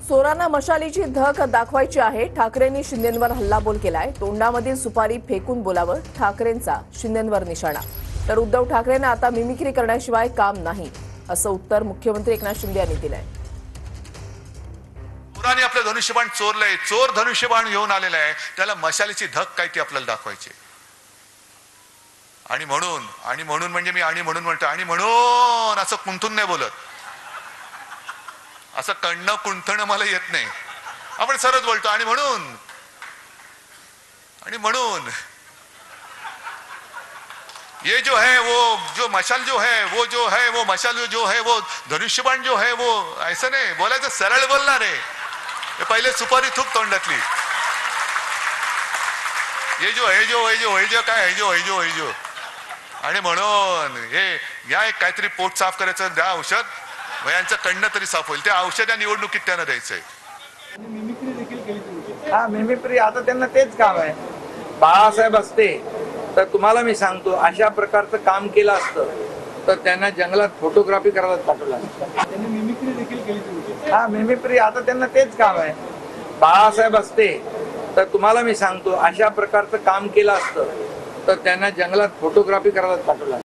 चोरांना मशालीची धक दाखवायची आहे. ठाकरेंनी शिंदेंवर हल्लाबोल केलाय. तोंडामधील सुपारी फेकून बोलावं, ठाकरेंचा शिंदेंवर निशाणा. तर उद्धव ठाकरेंना आता मिमिक्री करण्याशिवाय काम नाही, असं उत्तर मुख्यमंत्री एकनाथ शिंदे यांनी दिलंय. चोरांनी आपलं धनुष्यबाण चोरलंय, चोर धनुष्यबाण घेऊन आलेला आहे, त्याला मशालीची धक काय ती आपल्याला दाखवायची. आणि म्हणून म्हणजे मी आणि म्हणून म्हणतो, आणि म्हणून असं कुंठून नाही बोलत, असं कणणं कुंठणं मला येत नाही. आपण सरळ बोलतो आणि म्हणून ये जो है वो जो मशाल जो है वो मशाल जो है वो धनुष्यबाण जो है वो ऐसा नाही बोलायचं, सरळ बोलणार आहे. पहिले सुपारी थूक तोंडातली. ये जो है जो काय है जो आणि म्हणून हे या एक काहीतरी पोट साफ करायचं, द्या औषध, यांचं कडनं तरी साफ होईल. त्या औषध या निवडणुकीत त्यांना द्यायचंय. हा मिमिक्री, आता त्यांना तेच काम आहे. बाळासाहेब असते तर तुम्हाला मी सांगतो, अशा प्रकारचं काम केलं असतं तर त्यांना जंगलात फोटोग्राफी करायला पाठवलं. हा मिमिक्री, आता त्यांना तेच काम आहे. बाळासाहेब असते तर तुम्हाला मी सांगतो, अशा प्रकारचं काम केलं असतं तर त्यांना जंगलात फोटोग्राफी करायला पाठवलं.